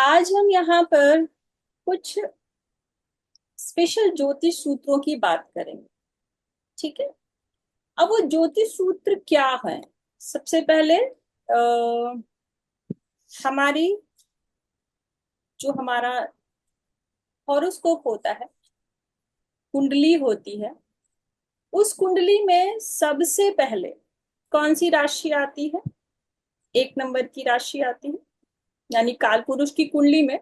आज हम यहाँ पर कुछ स्पेशल ज्योतिष सूत्रों की बात करेंगे। ठीक है। अब वो ज्योतिष सूत्र क्या है? सबसे पहले हमारी जो हमारा हॉरोस्कोप होता है, कुंडली होती है, उस कुंडली में सबसे पहले कौन सी राशि आती है? एक नंबर की राशि आती है। यानी काल पुरुष की कुंडली में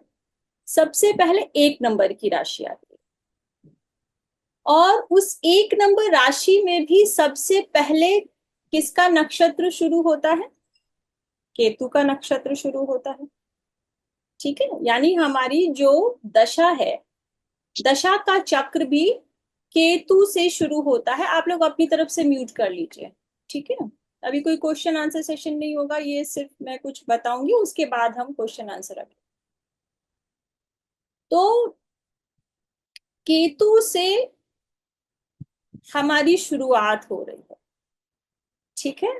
सबसे पहले एक नंबर की राशि आती है। और उस एक नंबर राशि में भी सबसे पहले किसका नक्षत्र शुरू होता है? केतु का नक्षत्र शुरू होता है। ठीक है। यानी हमारी जो दशा है, दशा का चक्र भी केतु से शुरू होता है। आप लोग अपनी तरफ से म्यूट कर लीजिए। ठीक है। अभी कोई क्वेश्चन आंसर सेशन नहीं होगा, ये सिर्फ मैं कुछ बताऊंगी, उसके बाद हम क्वेश्चन आंसर रखें। तो केतु से हमारी शुरुआत हो रही है। ठीक है।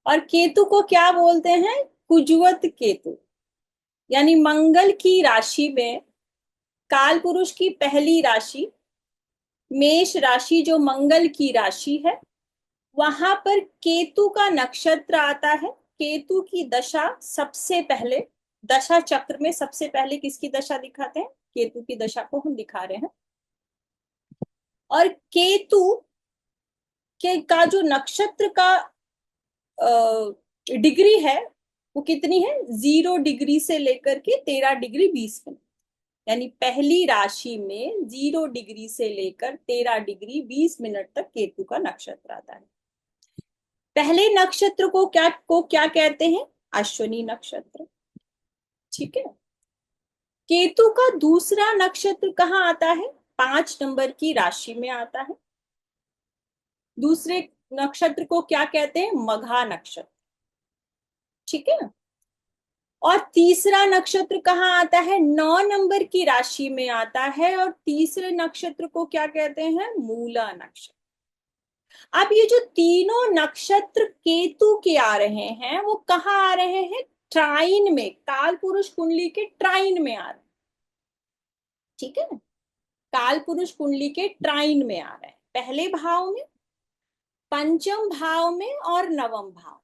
और केतु को क्या बोलते हैं? कुजवत केतु। यानी मंगल की राशि में, काल पुरुष की पहली राशि मेष राशि जो मंगल की राशि है, वहां पर केतु का नक्षत्र आता है। केतु की दशा सबसे पहले, दशा चक्र में सबसे पहले किसकी दशा दिखाते हैं? केतु की दशा को हम दिखा रहे हैं। और केतु के का जो नक्षत्र का डिग्री है, वो कितनी है? 0 डिग्री से लेकर के 13 डिग्री 20 मिनट। यानी पहली राशि में 0 डिग्री से लेकर 13 डिग्री 20 मिनट तक केतु का नक्षत्र आता है। पहले नक्षत्र को क्या कहते हैं? अश्विनी नक्षत्र। ठीक है। केतु का दूसरा नक्षत्र कहाँ आता है? 5 नंबर की राशि में आता है। दूसरे नक्षत्र को क्या कहते हैं? मघा नक्षत्र। ठीक है। और तीसरा नक्षत्र कहाँ आता है? 9 नंबर की राशि में आता है। और तीसरे नक्षत्र को क्या कहते हैं? मूला नक्षत्र। अब ये जो तीनों नक्षत्र केतु के आ रहे हैं, वो कहाँ आ रहे हैं? ट्राइन में, काल पुरुष कुंडली के ट्राइन में आ रहे हैं। ठीक है। काल पुरुष कुंडली के ट्राइन में आ रहे हैं, पहले भाव में, पंचम भाव में और नवम भाव।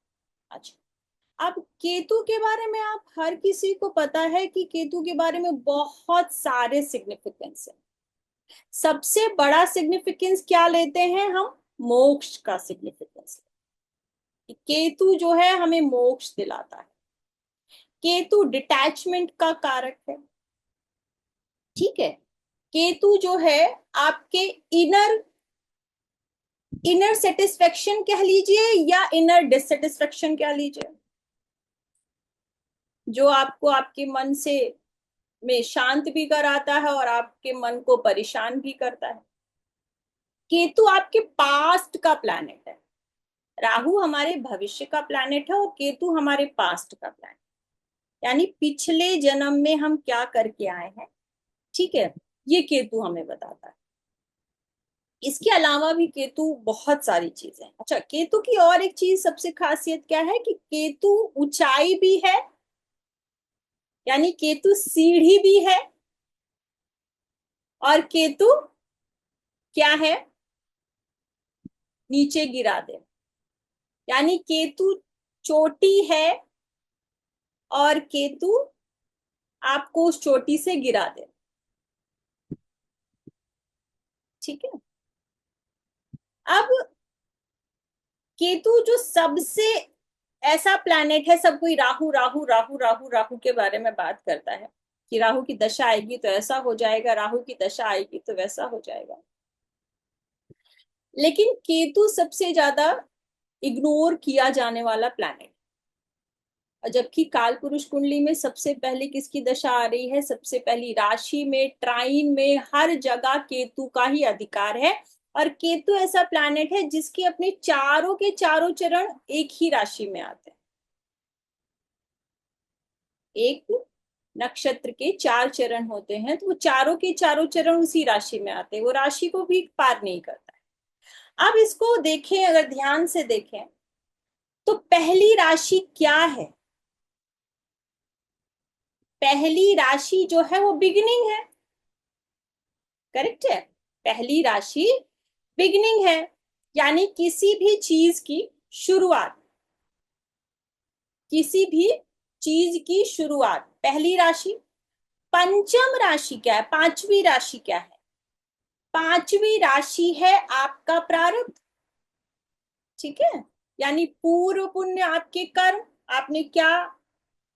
अच्छा। अब केतु के बारे में आप हर किसी को पता है कि केतु के बारे में बहुत सारे सिग्निफिकेंस है। सबसे बड़ा सिग्निफिकेंस क्या लेते हैं हम? मोक्ष का सिग्निफिकेंस। केतु जो है हमें मोक्ष दिलाता है। केतु डिटैचमेंट का कारक है। ठीक है। केतु जो है आपके इनर इनर सेटिस्फेक्शन कह लीजिए या इनर डिससेटिस्फेक्शन कह लीजिए, जो आपको आपके मन से में शांत भी कराता है और आपके मन को परेशान भी करता है। केतु आपके पास्ट का प्लैनेट है। राहु हमारे भविष्य का प्लैनेट है और केतु हमारे पास्ट का प्लैनेट, यानी पिछले जन्म में हम क्या करके आए हैं। ठीक है। ये केतु हमें बताता है। इसके अलावा भी केतु बहुत सारी चीजें। अच्छा, केतु की और एक चीज सबसे खासियत क्या है कि केतु ऊंचाई भी है, यानी केतु सीढ़ी भी है। और केतु क्या है? नीचे गिरा दे। यानी केतु चोटी है और केतु आपको उस चोटी से गिरा दे। ठीक है। अब केतु जो सबसे ऐसा प्लैनेट है, सब कोई राहु राहु राहु राहु राहु के बारे में बात करता है कि राहु की दशा आएगी तो ऐसा हो जाएगा, राहु की दशा आएगी तो वैसा हो जाएगा। लेकिन केतु सबसे ज्यादा इग्नोर किया जाने वाला प्लैनेट। जबकि काल पुरुष कुंडली में सबसे पहले किसकी दशा आ रही है? सबसे पहली राशि में, ट्राइन में, हर जगह केतु का ही अधिकार है। और केतु ऐसा प्लैनेट है जिसके अपने चारों के चारों चरण एक ही राशि में आते हैं। एक नक्षत्र के 4 चरण होते हैं, तो वो चारों के चारों चरण उसी राशि में आते हैं, वो राशि को भी पार नहीं करता है। अब इसको देखें, अगर ध्यान से देखें तो पहली राशि क्या है? पहली राशि जो है वो बिगिनिंग है, करेक्ट है, पहली राशि बिगिनिंग है, यानी किसी भी चीज की शुरुआत, किसी भी चीज की शुरुआत पहली राशि। पंचम राशि क्या है, पांचवी राशि क्या है, पांचवी राशि है आपका प्रारब्ध, ठीक है, यानी पूर्व पुण्य, आपके कर्म, आपने क्या,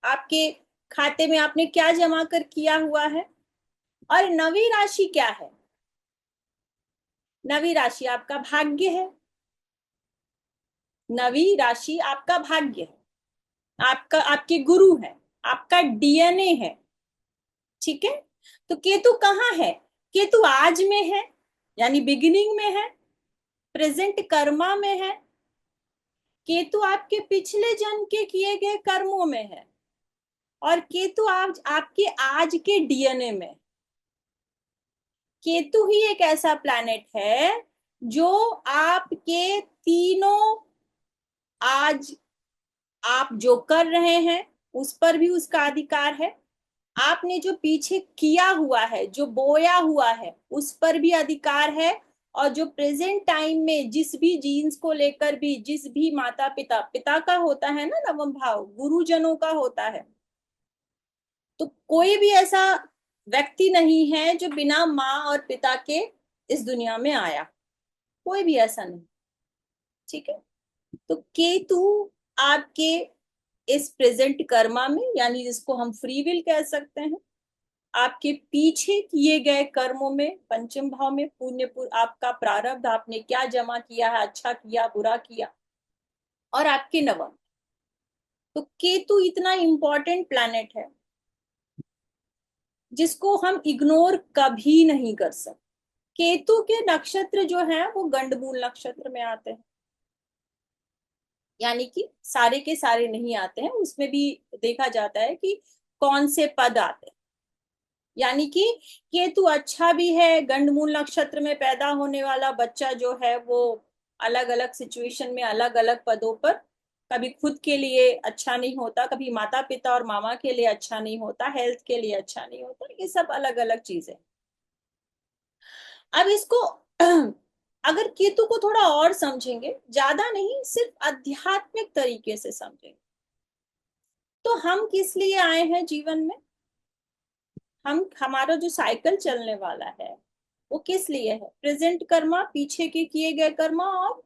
आपके खाते में आपने क्या जमा कर किया हुआ है। और नवी राशि क्या है, नवी राशि आपका भाग्य है, नवी राशि आपका भाग्य है, आपका, आपके गुरु है, आपका डीएनए है, ठीक है। तो केतु कहाँ है, केतु आज में है, यानी बिगिनिंग में है, प्रेजेंट कर्मा में है, केतु आपके पिछले जन्म के किए गए कर्मों में है, और केतु आज आपके आज के डीएनए में। केतु ही एक ऐसा प्लैनेट है जो आपके तीनों, आज आप जो कर रहे हैं उस पर भी उसका अधिकार है, आपने जो पीछे किया हुआ है, जो बोया हुआ है, उस पर भी अधिकार है, और जो प्रेजेंट टाइम में जिस भी जीन्स को लेकर भी, जिस भी माता पिता, पिता का होता है ना नवम भाव, गुरुजनों का होता है, तो कोई भी ऐसा व्यक्ति नहीं है जो बिना माँ और पिता के इस दुनिया में आया, कोई भी ऐसा नहीं, ठीक है। तो केतु आपके इस प्रेजेंट कर्मा में, यानी जिसको हम फ्री विल कह सकते हैं, आपके पीछे किए गए कर्मों में, पंचम भाव में पुण्य, आपका प्रारब्ध, आपने क्या जमा किया है, अच्छा किया बुरा किया, और आपके नवम। तो केतु इतना इंपॉर्टेंट प्लैनेट है जिसको हम इग्नोर कभी नहीं कर सकते। केतु के नक्षत्र जो है वो गंडमूल नक्षत्र में आते हैं, यानी कि सारे के सारे नहीं आते हैं, उसमें भी देखा जाता है कि कौन से पद आते हैं, यानी कि केतु अच्छा भी है, गंडमूल नक्षत्र में पैदा होने वाला बच्चा जो है वो अलग अलग सिचुएशन में अलग अलग पदों पर, कभी खुद के लिए अच्छा नहीं होता, कभी माता पिता और मामा के लिए अच्छा नहीं होता, हेल्थ के लिए अच्छा नहीं होता, ये सब अलग अलग चीजें। अब इसको अगर केतु को थोड़ा और समझेंगे, ज्यादा नहीं, सिर्फ आध्यात्मिक तरीके से समझेंगे, तो हम किस लिए आए हैं जीवन में, हम, हमारा जो साइकिल चलने वाला है वो किस लिए है, प्रेजेंट कर्मा, पीछे के किए गए कर्मा, और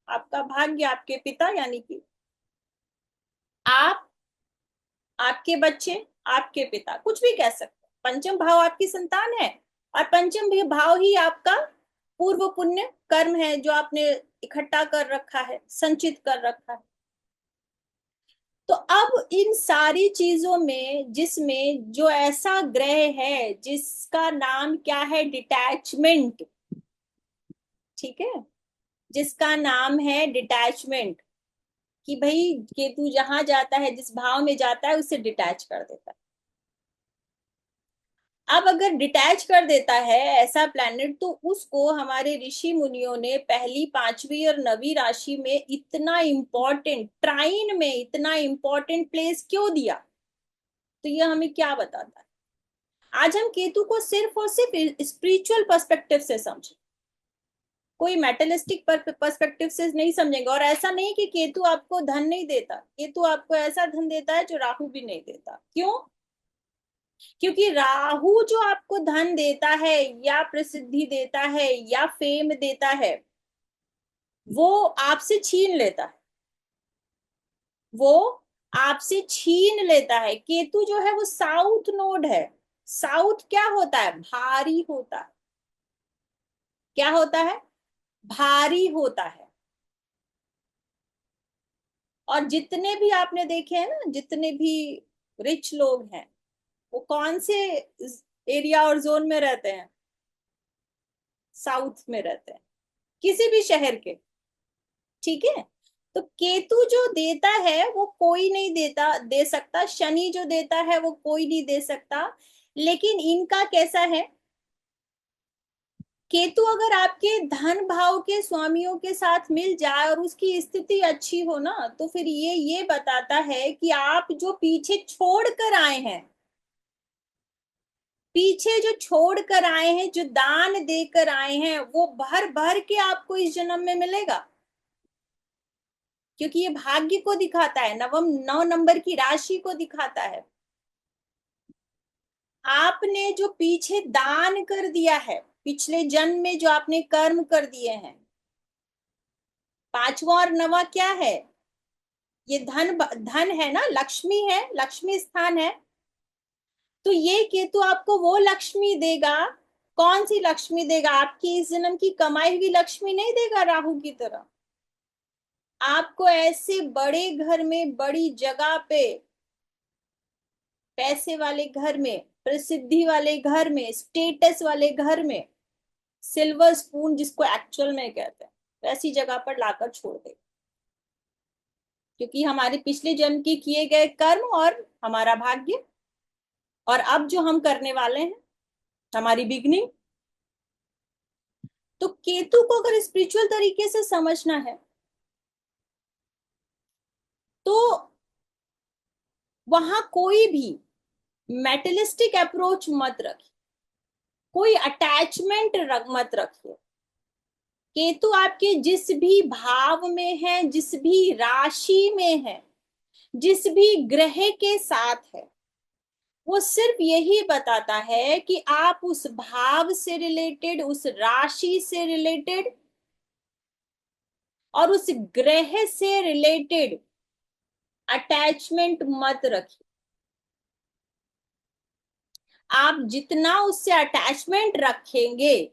आपका भाग्य, आपके पिता, यानी कि आप, आपके बच्चे, आपके पिता, कुछ भी कह सकते हैं, पंचम भाव आपकी संतान है, और पंचम भी भाव ही आपका पूर्व पुण्य कर्म है जो आपने इकट्ठा कर रखा है, संचित कर रखा है। तो अब इन सारी चीजों में जिसमें जो ऐसा ग्रह है जिसका नाम क्या है, डिटैचमेंट, ठीक है, जिसका नाम है डिटैचमेंट, कि भाई केतु जहां जाता है, जिस भाव में जाता है, उससे डिटैच कर देता है। अब अगर डिटैच कर देता है ऐसा प्लैनेट, तो उसको हमारे ऋषि मुनियों ने पहली, पांचवी और नवी राशि में इतना इंपॉर्टेंट, ट्राइन में इतना इंपॉर्टेंट प्लेस क्यों दिया, तो ये हमें क्या बताता है। आज हम केतु को सिर्फ और सिर्फ स्पिरिचुअल पर्सपेक्टिव से समझें, कोई मेटलिस्टिक पर्सपेक्टिव से नहीं समझेंगे। और ऐसा नहीं कि केतु आपको धन नहीं देता, केतु आपको ऐसा धन देता है जो राहु भी नहीं देता। क्यों, क्योंकि राहु जो आपको धन देता है, या प्रसिद्धि देता है, या फेम देता है, वो आपसे छीन लेता है, वो आपसे छीन लेता है। केतु जो है वो साउथ नोड है, साउथ क्या होता है, भारी होता है, क्या होता है, भारी होता है। और जितने भी आपने देखे हैं ना, जितने भी रिच लोग हैं, वो कौन से एरिया और जोन में रहते हैं, साउथ में रहते हैं, किसी भी शहर के, ठीक है। तो केतु जो देता है वो कोई नहीं देता, दे सकता, शनि जो देता है वो कोई नहीं दे सकता। लेकिन इनका कैसा है, केतु अगर आपके धन भाव के स्वामियों के साथ मिल जाए और उसकी स्थिति अच्छी हो ना, तो फिर ये बताता है कि आप जो पीछे छोड़ कर आए हैं, पीछे जो छोड़ कर आए हैं, जो दान देकर आए हैं, वो भर भर के आपको इस जन्म में मिलेगा, क्योंकि ये भाग्य को दिखाता है, 9 नंबर की राशि को दिखाता है। आपने जो पीछे दान कर दिया है, पिछले जन्म में जो आपने कर्म कर दिए हैं, 5वां और 9वां क्या है? ये धन, धन है ना, लक्ष्मी है, लक्ष्मी स्थान है। तो ये केतु आपको वो लक्ष्मी देगा। कौन सी लक्ष्मी देगा? आपकी इस जन्म की कमाई हुई लक्ष्मी नहीं देगा राहु की तरह। आपको ऐसे बड़े घर में, बड़ी जगह पे, पैसे वाले घर में, प्रसिद्धि वाले घर में, स्टेटस वाले घर में, सिल्वर स्पून जिसको एक्चुअल में कहते हैं, वैसी जगह पर लाकर छोड़ दे, क्योंकि हमारे पिछले जन्म के किए गए कर्म और हमारा भाग्य, और अब जो हम करने वाले हैं, हमारी बिगनिंग। तो केतु को अगर स्पिरिचुअल तरीके से समझना है तो वहां कोई भी मेटलिस्टिक अप्रोच मत रखिए, कोई अटैचमेंट मत रखिए। केतु आपके जिस भी भाव में है, जिस भी राशि में है, जिस भी ग्रह के साथ है, वो सिर्फ यही बताता है कि आप उस भाव से रिलेटेड, उस राशि से रिलेटेड और उस ग्रह से रिलेटेड अटैचमेंट मत रखिए। आप जितना उससे अटैचमेंट रखेंगे,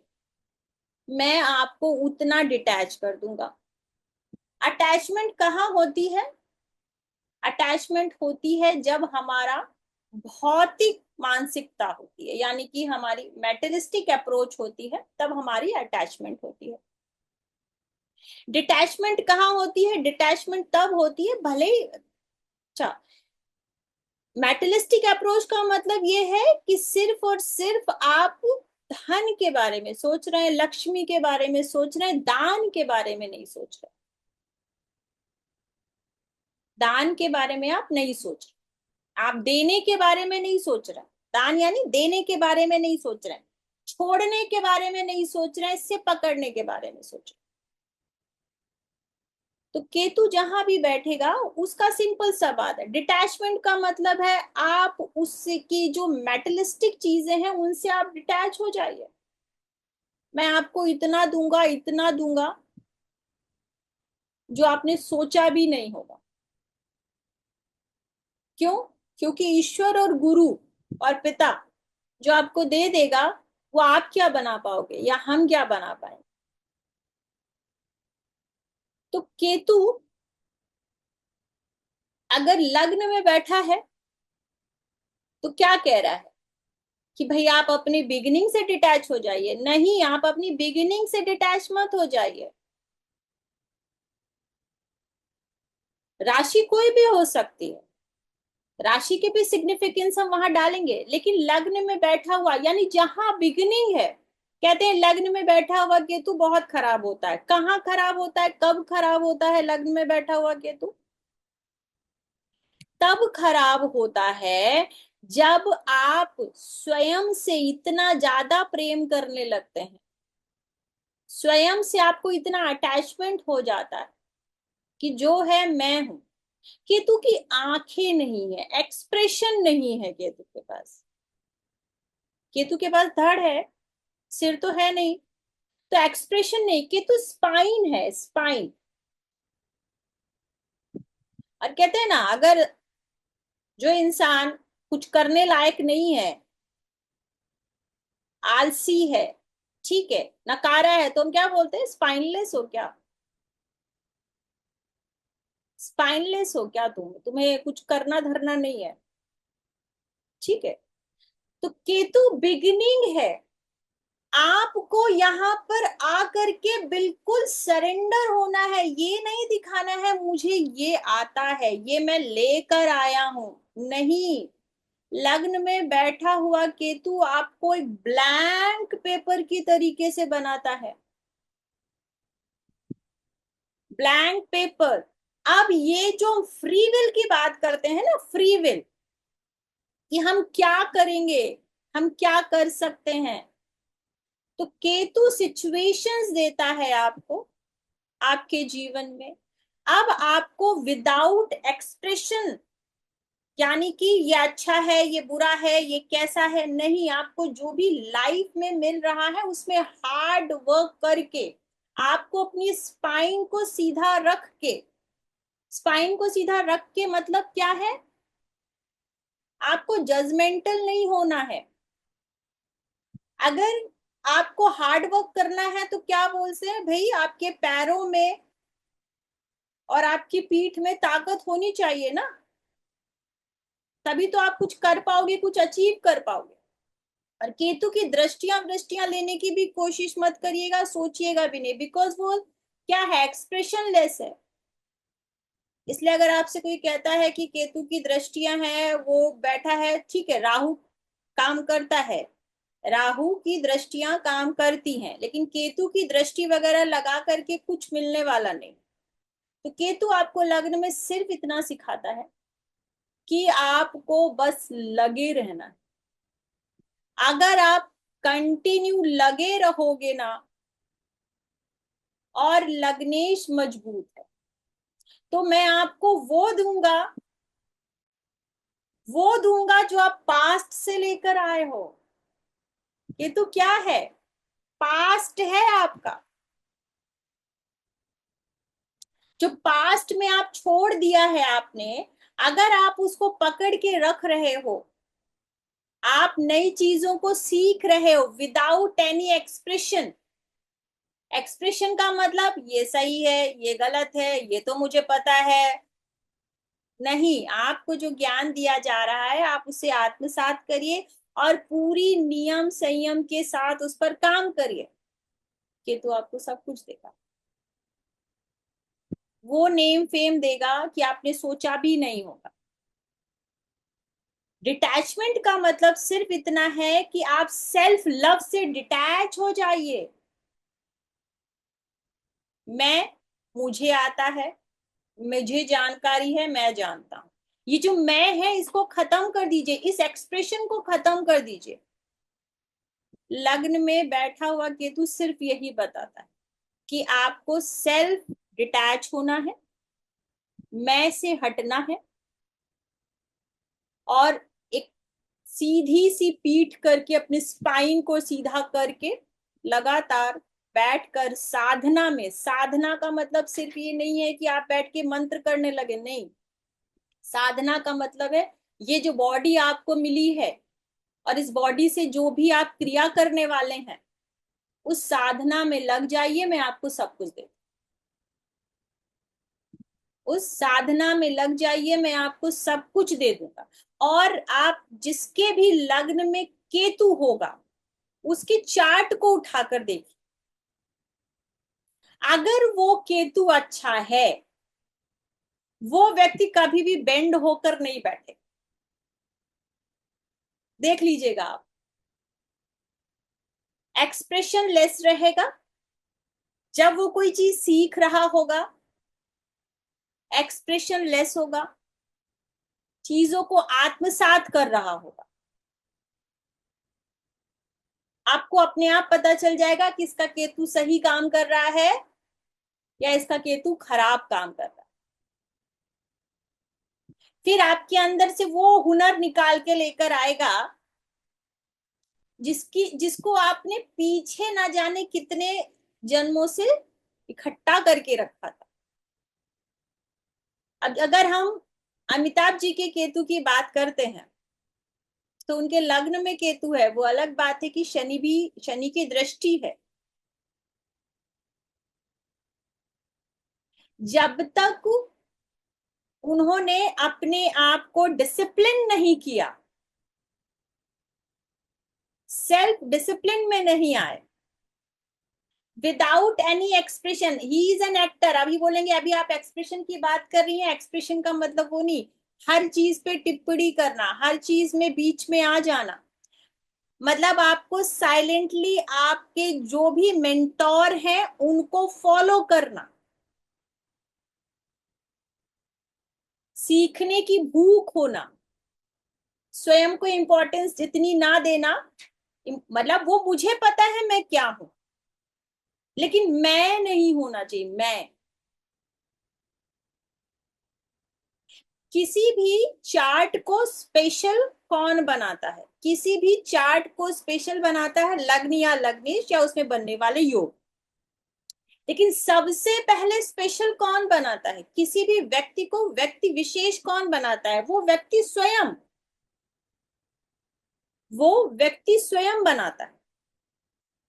मैं आपको उतना डिटैच कर दूंगा। अटैचमेंट कहाँ होती है? अटैचमेंट होती है जब हमारा भौतिक मानसिकता होती है, यानी कि हमारी मेटेरियलिस्टिक अप्रोच होती है, तब हमारी अटैचमेंट होती है। डिटैचमेंट कहाँ होती है? डिटैचमेंट तब होती है, भले ही, अच्छा, मेटेरियलिस्टिक अप्रोच का मतलब ये है कि सिर्फ और सिर्फ आप धन के बारे में सोच रहे हैं, लक्ष्मी के बारे में सोच रहे हैं, दान के बारे में नहीं सोच रहे। दान के बारे में आप नहीं सोच रहे, आप देने के बारे में नहीं सोच रहे। दान यानी देने के बारे में नहीं सोच रहे, छोड़ने के बारे में नहीं सोच रहे, इससे पकड़ने के बारे में सोच रहे। तो केतु जहां भी बैठेगा, उसका सिंपल सा बात है, डिटैचमेंट का मतलब है आप उसकी जो मेटलिस्टिक चीजें हैं उनसे आप डिटैच हो जाइए। मैं आपको इतना दूंगा, इतना दूंगा, जो आपने सोचा भी नहीं होगा। क्यों? क्योंकि ईश्वर और गुरु और पिता जो आपको दे देगा, वो आप क्या बना पाओगे या हम क्या बना पाएंगे? तो केतु अगर लग्न में बैठा है तो क्या कह रहा है कि भाई आप अपनी बिगिनिंग से डिटैच हो जाइए? नहीं, आप अपनी बिगिनिंग से डिटैच मत हो जाइए। राशि कोई भी हो सकती है, राशि के भी सिग्निफिकेंस हम वहां डालेंगे, लेकिन लग्न में बैठा हुआ यानी जहां बिगिनिंग है, कहते हैं लग्न में बैठा हुआ केतु बहुत खराब होता है। कहाँ खराब होता है, कब खराब होता है लग्न में बैठा हुआ केतु? तब खराब होता है जब आप स्वयं से इतना ज्यादा प्रेम करने लगते हैं, स्वयं से आपको इतना अटैचमेंट हो जाता है कि जो है मैं हूं। केतु की आंखें नहीं है, एक्सप्रेशन नहीं है केतु के पास। केतु के पास धड़ है, सिर तो है नहीं, तो एक्सप्रेशन नहीं। केतु स्पाइन है, स्पाइन। और कहते हैं ना, अगर जो इंसान कुछ करने लायक नहीं है, आलसी है, ठीक है, नकारा है, तो हम क्या बोलते हैं? स्पाइनलेस हो क्या? स्पाइनलेस हो क्या? तुम्हें कुछ करना धरना नहीं है, ठीक है। तो केतु बिगिनिंग है। आपको यहाँ पर आकर के बिल्कुल सरेंडर होना है, ये नहीं दिखाना है मुझे ये आता है, ये मैं लेकर आया हूं। नहीं, लग्न में बैठा हुआ केतु आपको एक ब्लैंक पेपर की तरीके से बनाता है, ब्लैंक पेपर। अब ये जो फ्री विल की बात करते हैं ना, फ्री विल, कि हम क्या करेंगे, हम क्या कर सकते हैं? तो केतु सिचुएशंस देता है आपको आपके जीवन में। अब आपको विदाउट एक्सप्रेशन, यानी कि ये अच्छा है, ये बुरा है, ये कैसा है, नहीं, आपको जो भी लाइफ में मिल रहा है उसमें हार्ड वर्क करके, आपको अपनी स्पाइन को सीधा रख के, स्पाइन को सीधा रख के मतलब क्या है? आपको जजमेंटल नहीं होना है। अगर आपको हार्ड वर्क करना है तो क्या बोलते हैं भाई, आपके पैरों में और आपकी पीठ में ताकत होनी चाहिए ना, तभी तो आप कुछ कर पाओगे, कुछ अचीव कर पाओगे। और केतु की दृष्टियां दृष्टियां लेने की भी कोशिश मत करिएगा, सोचिएगा भी नहीं, बिकॉज वो क्या है, एक्सप्रेशन लेस है। इसलिए अगर आपसे कोई कहता है कि केतु की दृष्टियां हैं, वो बैठा है, ठीक है, राहु काम करता है, राहु की दृष्टियां काम करती हैं, लेकिन केतु की दृष्टि वगैरह लगा करके कुछ मिलने वाला नहीं। तो केतु आपको लग्न में सिर्फ इतना सिखाता है कि आपको बस लगे रहना है। अगर आप कंटिन्यू लगे रहोगे ना, और लग्नेश मजबूत है, तो मैं आपको वो दूंगा जो आप पास्ट से लेकर आए हो। ये तो क्या है, पास्ट है आपका, जो पास्ट में आप छोड़ दिया है आपने, अगर आप उसको पकड़ के रख रहे हो, आप नई चीजों को सीख रहे हो विदाउट एनी एक्सप्रेशन। एक्सप्रेशन का मतलब ये सही है, ये गलत है, ये तो मुझे पता है, नहीं, आपको जो ज्ञान दिया जा रहा है आप उसे आत्मसात करिए और पूरी नियम संयम के साथ उस पर काम करिए, कि तो आपको सब कुछ देगा। वो नेम फेम देगा कि आपने सोचा भी नहीं होगा। डिटैचमेंट का मतलब सिर्फ इतना है कि आप सेल्फ लव से डिटैच हो जाइए। मैं, मुझे आता है, मुझे जानकारी है, मैं जानता हूं, ये जो मैं है इसको खत्म कर दीजिए, इस एक्सप्रेशन को खत्म कर दीजिए। लग्न में बैठा हुआ केतु सिर्फ यही बताता है कि आपको सेल्फ डिटैच होना है, मैं से हटना है, और एक सीधी सी पीठ करके अपने स्पाइन को सीधा करके लगातार बैठकर साधना में, साधना का मतलब सिर्फ ये नहीं है कि आप बैठ के मंत्र करने लगे, नहीं, साधना का मतलब है ये जो बॉडी आपको मिली है और इस बॉडी से जो भी आप क्रिया करने वाले हैं, उस साधना में लग जाइए, मैं आपको सब कुछ दे, उस साधना में लग जाइए, मैं आपको सब कुछ दे दूंगा। और आप जिसके भी लग्न में केतु होगा उसके चार्ट को उठाकर देखिए, अगर वो केतु अच्छा है, वो व्यक्ति कभी भी बेंड होकर नहीं बैठे, देख लीजिएगा आप, एक्सप्रेशन लेस रहेगा। जब वो कोई चीज सीख रहा होगा, एक्सप्रेशन लेस होगा, चीजों को आत्मसात कर रहा होगा, आपको अपने आप पता चल जाएगा कि इसका केतु सही काम कर रहा है या इसका केतु खराब काम कर रहा है। फिर आपके अंदर से वो हुनर निकाल के लेकर आएगा जिसको आपने पीछे ना जाने कितने जन्मों से इकट्ठा करके रखा था। अब अगर हम अमिताभ जी के केतु की बात करते हैं, तो उनके लग्न में केतु है, वो अलग बात है कि शनि की दृष्टि है। जब तक उन्होंने अपने आप को डिसिप्लिन नहीं किया, सेल्फ डिसिप्लिन में नहीं आए, without any expression, he is an actor. अभी बोलेंगे अभी आप एक्सप्रेशन की बात कर रही हैं, एक्सप्रेशन का मतलब वो नहीं, हर चीज पे टिप्पणी करना, हर चीज में बीच में आ जाना, मतलब आपको साइलेंटली आपके जो भी मेंटोर हैं उनको फॉलो करना, सीखने की भूख होना, स्वयं को इंपॉर्टेंस जितनी ना देना, मतलब वो मुझे पता है मैं क्या हूं, लेकिन मैं नहीं होना चाहिए मैं। किसी भी चार्ट को स्पेशल कौन बनाता है? किसी भी चार्ट को स्पेशल बनाता है लग्न या लग्नेश या उसमें बनने वाले योग। लेकिन सबसे पहले स्पेशल कौन बनाता है? किसी भी व्यक्ति को व्यक्ति विशेष कौन बनाता है? वो व्यक्ति स्वयं। वो व्यक्ति स्वयं बनाता है।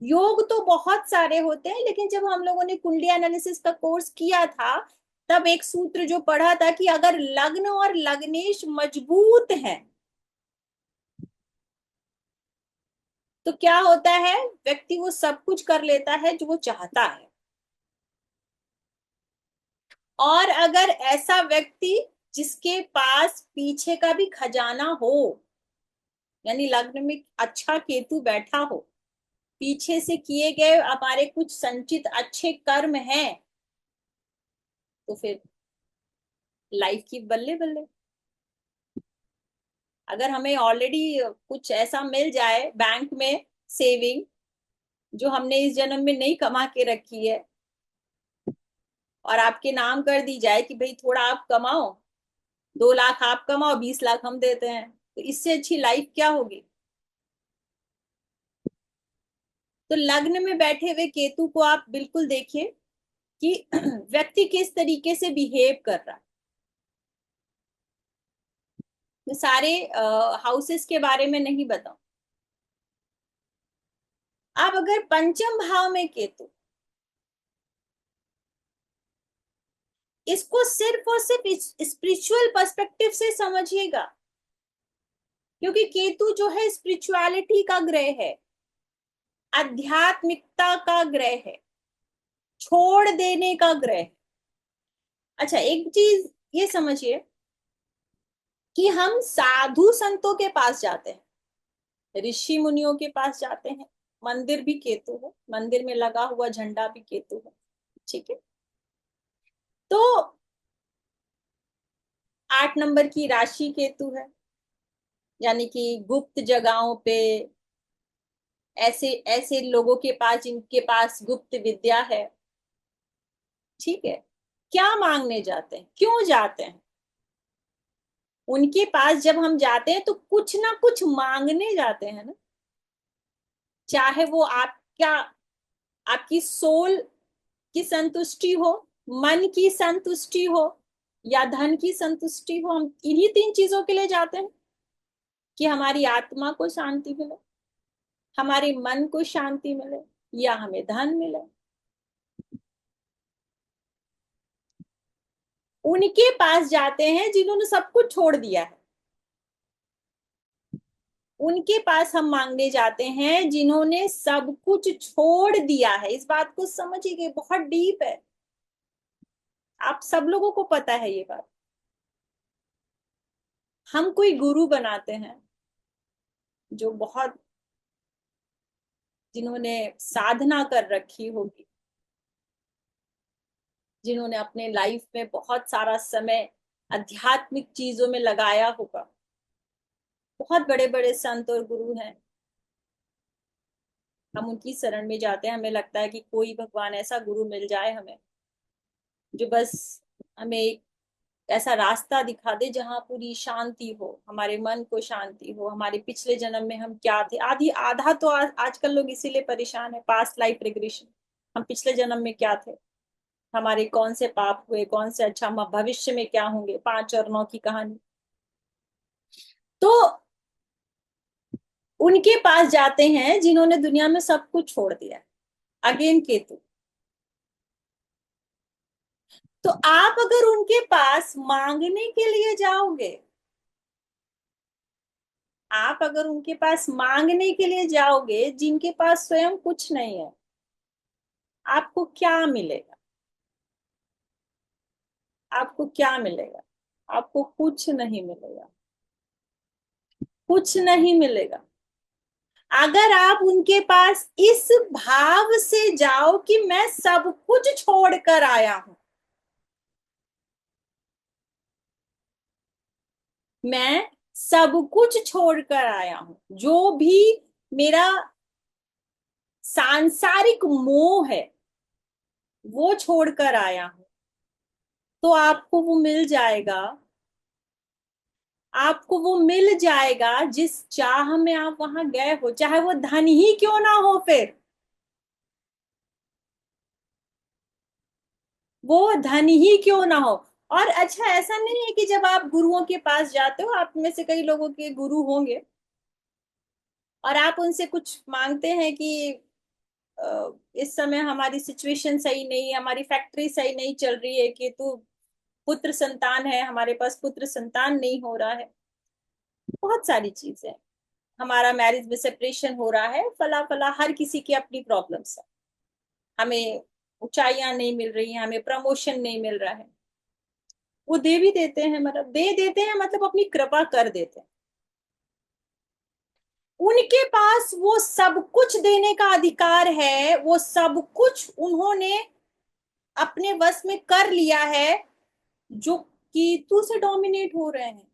योग तो बहुत सारे होते हैं, लेकिन जब हम लोगों ने कुंडली एनालिसिस का कोर्स किया था, तब एक सूत्र जो पढ़ा था कि अगर लग्न और लग्नेश मजबूत है तो क्या होता है? व्यक्ति वो सब कुछ कर लेता है जो वो चाहता है। और अगर ऐसा व्यक्ति जिसके पास पीछे का भी खजाना हो, यानी लग्न में अच्छा केतु बैठा हो, पीछे से किए गए हमारे कुछ संचित अच्छे कर्म हैं, तो फिर लाइफ की बल्ले बल्ले। अगर हमें ऑलरेडी कुछ ऐसा मिल जाए बैंक में सेविंग, जो हमने इस जन्म में नहीं कमा के रखी है, और आपके नाम कर दी जाए कि भाई थोड़ा आप कमाओ, 2 लाख आप कमाओ, 20 लाख हम देते हैं, तो इससे अच्छी लाइफ क्या होगी? तो लग्न में बैठे हुए केतु को आप बिल्कुल देखिए कि व्यक्ति किस तरीके से बिहेव कर रहा है। मैं सारे हाउसेस के बारे में नहीं बताऊं। आप अगर पंचम भाव में केतु, इसको सिर्फ और सिर्फ स्पिरिचुअल पर्सपेक्टिव से समझिएगा, क्योंकि केतु जो है स्पिरिचुअलिटी का ग्रह है, आध्यात्मिकता का ग्रह है, छोड़ देने का ग्रह है। अच्छा, एक चीज ये समझिए कि हम साधु संतों के पास जाते हैं, ऋषि मुनियों के पास जाते हैं, मंदिर भी केतु है, मंदिर में लगा हुआ झंडा भी केतु है। ठीक है, तो 8 नंबर की राशि केतु है, यानी कि गुप्त जगहों पे, ऐसे ऐसे लोगों के पास जिनके पास गुप्त विद्या है। ठीक है, क्या मांगने जाते हैं, क्यों जाते हैं? उनके पास जब हम जाते हैं तो कुछ ना कुछ मांगने जाते हैं ना। चाहे वो आपका आपकी सोल की संतुष्टि हो, मन की संतुष्टि हो, या धन की संतुष्टि हो, हम इन्हीं 3 चीजों के लिए जाते हैं कि हमारी आत्मा को शांति मिले, हमारे मन को शांति मिले, या हमें धन मिले। उनके पास जाते हैं जिन्होंने सब कुछ छोड़ दिया है। उनके पास हम मांगने जाते हैं जिन्होंने सब कुछ छोड़ दिया है। इस बात को समझिए, बहुत डीप है, आप सब लोगों को पता है ये बात। हम कोई गुरु बनाते हैं जो बहुत, जिन्होंने साधना कर रखी होगी, जिन्होंने अपने लाइफ में बहुत सारा समय आध्यात्मिक चीजों में लगाया होगा, बहुत बड़े बड़े संत और गुरु हैं। हम उनकी शरण में जाते हैं, हमें लगता है कि कोई भगवान ऐसा गुरु मिल जाए हमें, जो बस हमें एक ऐसा रास्ता दिखा दे जहां पूरी शांति हो, हमारे मन को शांति हो, हमारे पिछले जन्म में हम क्या थे। आधी आधा तो आजकल लोग इसीलिए परेशान है, पास्ट लाइफ रिग्रेशन। हम पिछले जन्म में क्या थे, हमारे कौन से पाप हुए, कौन से अच्छा, हम भविष्य में क्या होंगे, 5 और 9 की कहानी। तो उनके पास जाते हैं जिन्होंने दुनिया में सब कुछ छोड़ दिया है। अगेन केतु। तो आप अगर उनके पास मांगने के लिए जाओगे, आप अगर उनके पास मांगने के लिए जाओगे जिनके पास स्वयं कुछ नहीं है, आपको क्या मिलेगा? आपको क्या मिलेगा? आपको कुछ नहीं मिलेगा, कुछ नहीं मिलेगा। अगर आप उनके पास इस भाव से जाओ कि मैं सब कुछ छोड़कर आया हूं, मैं सब कुछ छोड़कर आया हूं, जो भी मेरा सांसारिक मोह है वो छोड़कर आया हूं, तो आपको वो मिल जाएगा। आपको वो मिल जाएगा जिस चाह में आप वहां गए हो, चाहे वो धन ही क्यों ना हो। फिर वो धन ही क्यों ना हो। और अच्छा, ऐसा नहीं है कि जब आप गुरुओं के पास जाते हो, आप में से कई लोगों के गुरु होंगे, और आप उनसे कुछ मांगते हैं कि इस समय हमारी सिचुएशन सही नहीं है, हमारी फैक्ट्री सही नहीं चल रही है, कि तू पुत्र संतान है, हमारे पास पुत्र संतान नहीं हो रहा है, बहुत सारी चीजें, हमारा मैरिज में सेपरेशन हो रहा है, फला फला, हर किसी की अपनी प्रॉब्लम्स है, हमें ऊंचाइयां नहीं मिल रही हैं, हमें प्रमोशन नहीं मिल रहा है। वो दे भी देते हैं, मतलब दे देते हैं, मतलब अपनी कृपा कर देते हैं। उनके पास वो सब कुछ देने का अधिकार है, वो सब कुछ उन्होंने अपने वश में कर लिया है, जो केतु से डोमिनेट हो रहे हैं,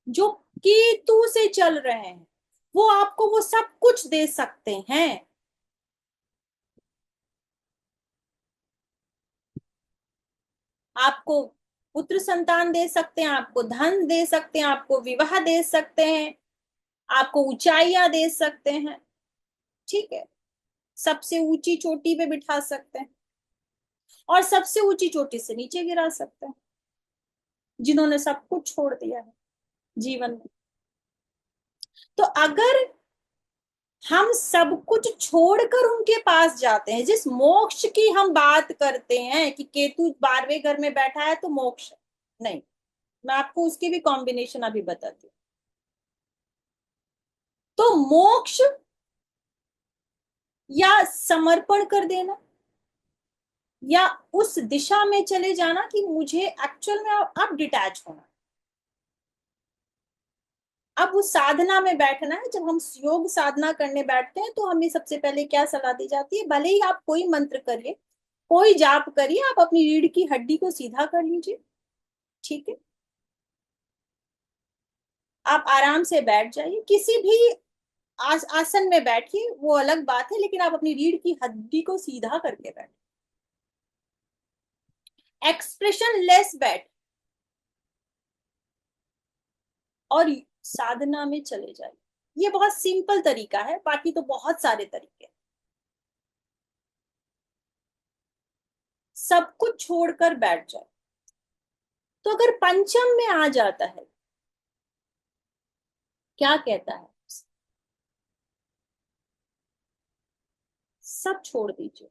जो केतु से चल रहे हैं, वो आपको वो सब कुछ दे सकते हैं। आपको पुत्र संतान दे सकते हैं, आपको धन दे सकते हैं, आपको विवाह दे सकते हैं, आपको ऊंचाइयां दे सकते हैं, ठीक है, सबसे ऊंची चोटी पे बिठा सकते हैं, और सबसे ऊंची चोटी से नीचे गिरा सकते हैं, जिन्होंने सब कुछ छोड़ दिया है जीवन में। तो अगर हम सब कुछ छोड़कर उनके पास जाते हैं, जिस मोक्ष की हम बात करते हैं कि केतु 12वें घर में बैठा है तो मोक्ष नहीं, मैं आपको उसकी भी कॉम्बिनेशन अभी बताती हूँ। तो मोक्ष या समर्पण कर देना, या उस दिशा में चले जाना कि मुझे एक्चुअल में अब डिटैच होना, अब उस साधना में बैठना है। जब हम योग साधना करने बैठते हैं तो हमें सबसे पहले क्या सलाह दी जाती है, भले ही आप कोई मंत्र करिए, कोई जाप करिए, आप अपनी रीढ़ की हड्डी को सीधा कर लीजिए, ठीक है, आप आराम से बैठ जाइए, किसी भी आसन में बैठिए, वो अलग बात है, लेकिन आप अपनी रीढ़ की हड्डी को सीधा करके बैठ, एक्सप्रेशन लेस बैठ, और साधना में चले जाइए। ये बहुत सिंपल तरीका है, बाकी तो बहुत सारे तरीके हैं। सब कुछ छोड़कर बैठ जाए। तो अगर पंचम में आ जाता है, क्या कहता है, सब छोड़ दीजिए,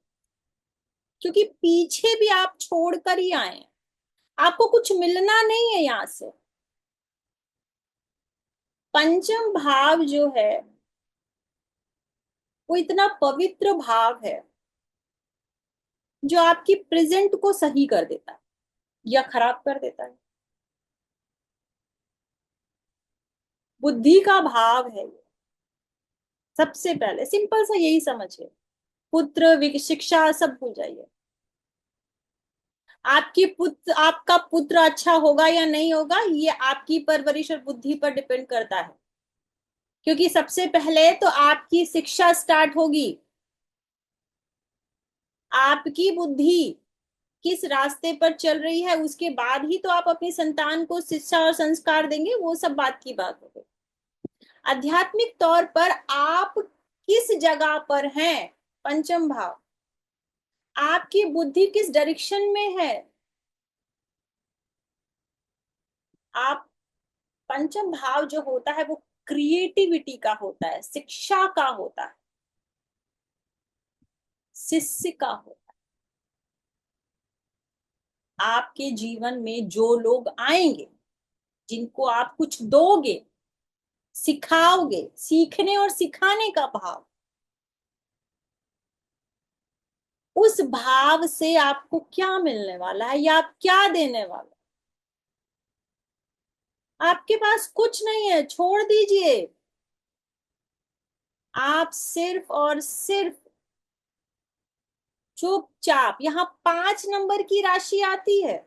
क्योंकि पीछे भी आप छोड़कर ही आए हैं, आपको कुछ मिलना नहीं है यहां से। पंचम भाव जो है वो इतना पवित्र भाव है, जो आपकी प्रेजेंट को सही कर देता है या खराब कर देता है। बुद्धि का भाव है ये। सबसे पहले सिंपल सा यही समझिए, पुत्र शिक्षा सब भूल जाइए। आपका पुत्र अच्छा होगा या नहीं होगा, ये आपकी परवरिश और बुद्धि पर डिपेंड करता है, क्योंकि सबसे पहले तो आपकी शिक्षा स्टार्ट होगी। आपकी बुद्धि किस रास्ते पर चल रही है, उसके बाद ही तो आप अपनी संतान को शिक्षा और संस्कार देंगे, वो सब बात की बात हो गई। आध्यात्मिक तौर पर आप किस जगह पर हैं, पंचम भाव, आपकी बुद्धि किस डायरेक्शन में है। आप, पंचम भाव जो होता है वो क्रिएटिविटी का होता है, शिक्षा का होता है, शिष्य का होता है। आपके जीवन में जो लोग आएंगे, जिनको आप कुछ दोगे, सिखाओगे, सीखने और सिखाने का भाव, उस भाव से आपको क्या मिलने वाला है या आप क्या देने वाले, आपके पास कुछ नहीं है, छोड़ दीजिए। आप सिर्फ और सिर्फ चुपचाप, यहाँ 5 नंबर की राशि आती है,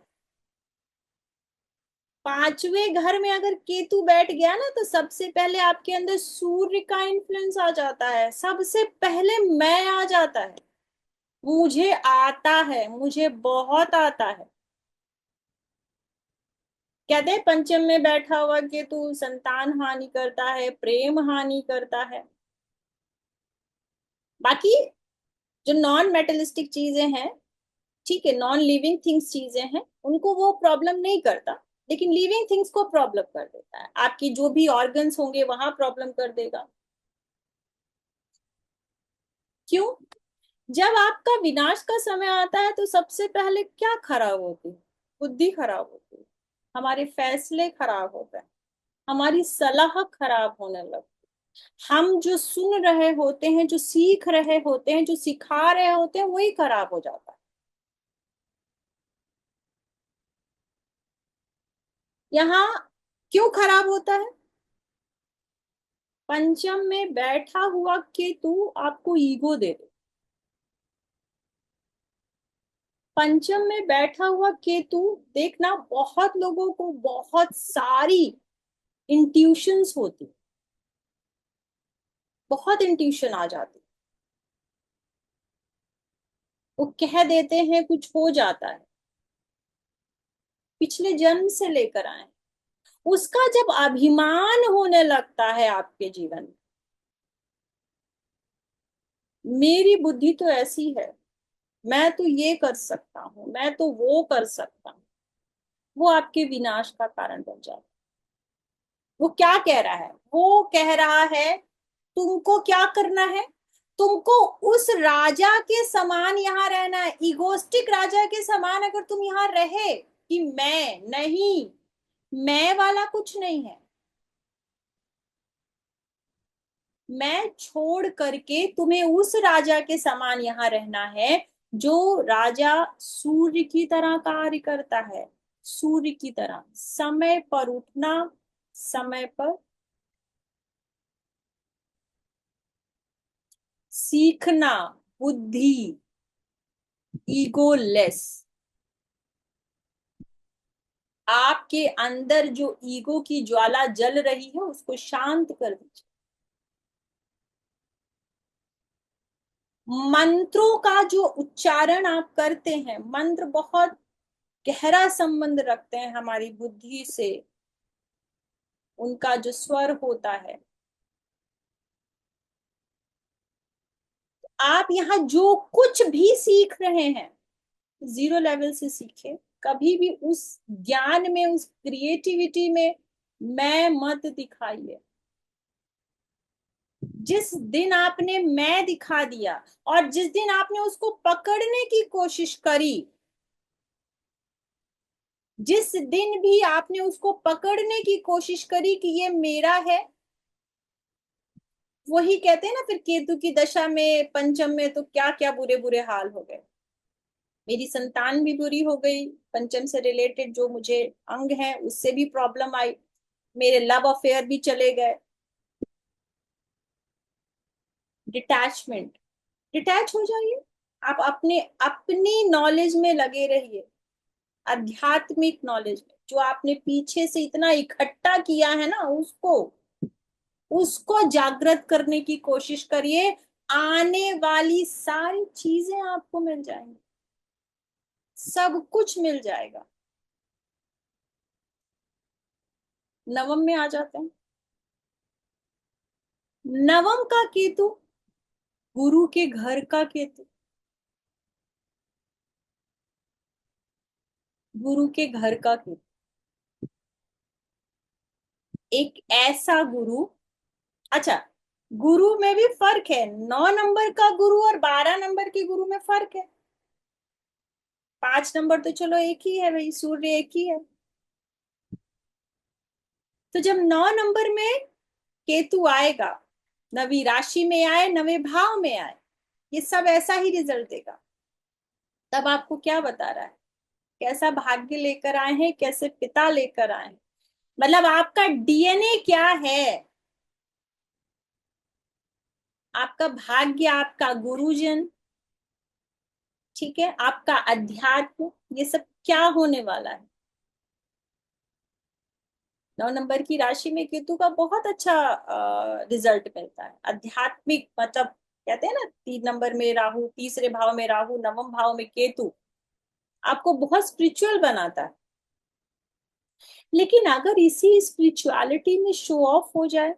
पांचवें घर में अगर केतु बैठ गया ना, तो सबसे पहले आपके अंदर सूर्य का इन्फ्लुएंस आ जाता है, सबसे पहले मैं आ जाता है, मुझे आता है, मुझे बहुत आता है। कहते हैं पंचम में बैठा हुआ केतु संतान हानि करता है, प्रेम हानि करता है। बाकी जो नॉन मेटलिस्टिक चीजें हैं, ठीक है, नॉन लिविंग थिंग्स चीजें हैं, उनको वो प्रॉब्लम नहीं करता, लेकिन लिविंग थिंग्स को प्रॉब्लम कर देता है। आपकी जो भी ऑर्गन्स होंगे वहां प्रॉब्लम कर देगा। क्यों? जब आपका विनाश का समय आता है तो सबसे पहले क्या खराब होती है? बुद्धि खराब होती है, हमारे फैसले खराब होते हैं, हमारी सलाह खराब होने लगती है। हम जो सुन रहे होते हैं, जो सीख रहे होते हैं, जो सिखा रहे होते हैं, वही खराब हो जाता है। यहाँ क्यों खराब होता है? पंचम में बैठा हुआ केतु आपको ईगो दे दे। पंचम में बैठा हुआ केतु, देखना, बहुत लोगों को बहुत सारी इंट्यूशंस होती, बहुत इंट्यूशन आ जाती, वो कह देते हैं, कुछ हो जाता है, पिछले जन्म से लेकर आए। उसका जब अभिमान होने लगता है आपके जीवन में, मेरी बुद्धि तो ऐसी है, मैं तो ये कर सकता हूँ, मैं तो वो कर सकता हूँ, वो आपके विनाश का कारण बन जाता है। वो क्या कह रहा है? वो कह रहा है तुमको क्या करना है, तुमको उस राजा के समान यहाँ रहना है, इगोस्टिक राजा के समान अगर तुम यहाँ रहे कि मैं नहीं, मैं वाला कुछ नहीं है, मैं छोड़ करके तुम्हें उस राजा के समान यहाँ रहना है, जो राजा सूर्य की तरह कार्य करता है, सूर्य की तरह समय पर उठना, समय पर सीखना, बुद्धि, ईगोलेस। आपके अंदर जो ईगो की ज्वाला जल रही है उसको शांत कर दीजिए। मंत्रों का जो उच्चारण आप करते हैं, मंत्र बहुत गहरा संबंध रखते हैं हमारी बुद्धि से, उनका जो स्वर होता है। आप यहाँ जो कुछ भी सीख रहे हैं, जीरो लेवल से सीखे, कभी भी उस ज्ञान में, उस क्रिएटिविटी में मैं मत दिखाइए। जिस दिन आपने मैं दिखा दिया और जिस दिन आपने उसको पकड़ने की कोशिश करी, जिस दिन भी आपने उसको पकड़ने की कोशिश करी कि ये मेरा है, वही कहते हैं ना, फिर केतु की दशा में पंचम में तो क्या क्या बुरे बुरे हाल हो गए। मेरी संतान भी बुरी हो गई, पंचम से रिलेटेड जो मुझे अंग है उससे भी प्रॉब्लम आई, मेरे लव अफेयर भी चले गए। डिटैचमेंट, डिटैच हो जाइए। आप अपने अपनी नॉलेज में लगे रहिए, आध्यात्मिक नॉलेज में, जो आपने पीछे से इतना इकट्ठा किया है ना, उसको उसको जागृत करने की कोशिश करिए। आने वाली सारी चीजें आपको मिल जाएंगी, सब कुछ मिल जाएगा। नवम में आ जाते हैं। नवम का केतु गुरु के घर का केतु, गुरु के घर का केतु, एक ऐसा गुरु। अच्छा, गुरु में भी फर्क है, 9 नंबर का गुरु और 12 नंबर के गुरु में फर्क है। 5 नंबर तो चलो एक ही है भाई, सूर्य एक ही है। तो जब 9 नंबर में केतु आएगा, नवी राशि में आए, नवे भाव में आए, ये सब ऐसा ही रिजल्ट देगा। तब आपको क्या बता रहा है? कैसा भाग्य लेकर आए हैं, कैसे पिता लेकर आए हैं, मतलब आपका डीएनए क्या है, आपका भाग्य, आपका गुरुजन, ठीक है, आपका अध्यात्म, ये सब क्या होने वाला है। 9 नंबर की राशि में केतु का बहुत अच्छा रिजल्ट मिलता है, आध्यात्मिक, मतलब कहते हैं ना 3 नंबर में राहु, तीसरे भाव में राहु, नवम भाव में केतु, आपको बहुत स्पिरिचुअल बनाता है। लेकिन अगर इसी स्पिरिचुअलिटी में शो ऑफ हो जाए,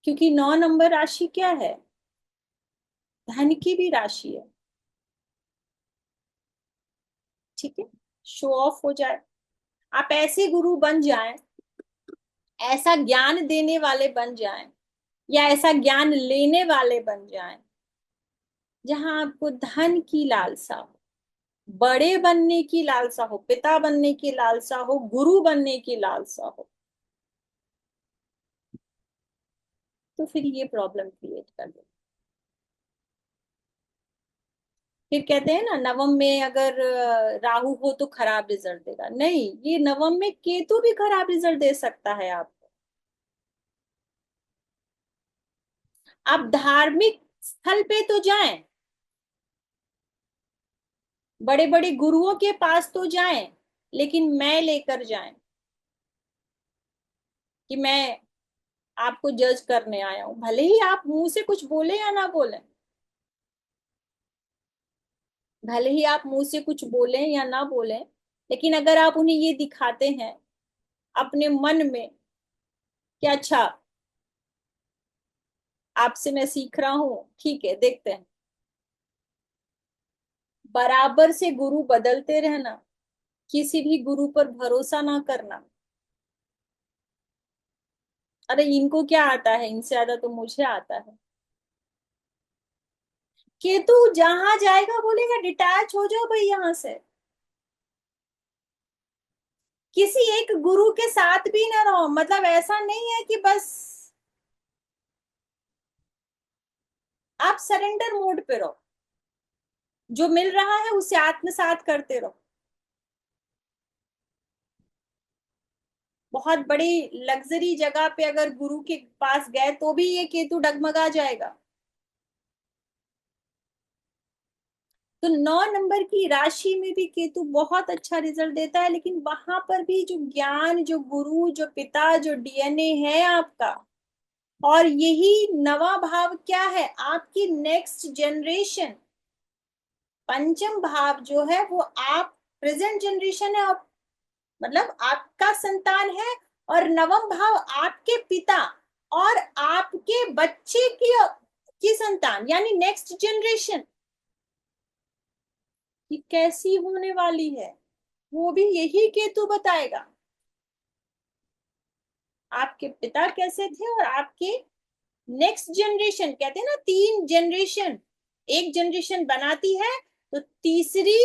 क्योंकि 9 नंबर राशि क्या है, धन की भी राशि है, ठीक है, शो ऑफ हो जाए, आप ऐसे गुरु बन जाएं, ऐसा ज्ञान देने वाले बन जाएं, या ऐसा ज्ञान लेने वाले बन जाएं, जहां आपको धन की लालसा हो, बड़े बनने की लालसा हो, पिता बनने की लालसा हो, गुरु बनने की लालसा हो, तो फिर ये प्रॉब्लम क्रिएट कर दे। फिर कहते हैं ना नवम में अगर राहु हो तो खराब रिजल्ट देगा, नहीं, ये नवम में केतु भी खराब रिजल्ट दे सकता है आपको। आप धार्मिक स्थल पे तो जाएं, बड़े बड़े गुरुओं के पास तो जाएं, लेकिन मैं लेकर जाएं कि मैं आपको जज करने आया हूं, भले ही आप मुंह से कुछ बोले या ना बोले, भले ही आप मुंह से कुछ बोले या ना बोले, लेकिन अगर आप उन्हें ये दिखाते हैं अपने मन में कि अच्छा, आपसे मैं सीख रहा हूं, ठीक है, देखते हैं, बराबर से गुरु बदलते रहना, किसी भी गुरु पर भरोसा ना करना, अरे इनको क्या आता है, इनसे ज्यादा तो मुझे आता है, केतु जहां जाएगा बोलेगा डिटैच हो जाओ भाई यहां से, किसी एक गुरु के साथ भी ना रहो, मतलब ऐसा नहीं है कि बस आप सरेंडर मोड पे रहो, जो मिल रहा है उसे आत्मसात करते रहो, बहुत बड़ी लग्जरी जगह पे अगर गुरु के पास गए तो भी ये केतु डगमगा जाएगा। तो 9 नंबर की राशि में भी केतु बहुत अच्छा रिजल्ट देता है, लेकिन वहां पर भी जो ज्ञान, जो गुरु, जो पिता, जो डीएनए है आपका, और यही नवा भाव क्या है, आपकी नेक्स्ट जनरेशन, पंचम भाव जो है वो आप प्रेजेंट जनरेशन है, मतलब आपका संतान है, और नवम भाव आपके पिता और आपके बच्चे की संतान, यानी नेक्स्ट जनरेशन की कैसी होने वाली है, वो भी यही केतु बताएगा। आपके पिता कैसे थे और आपके नेक्स्ट जनरेशन, कहते हैं ना 3 जनरेशन एक जनरेशन बनाती है, तो तीसरी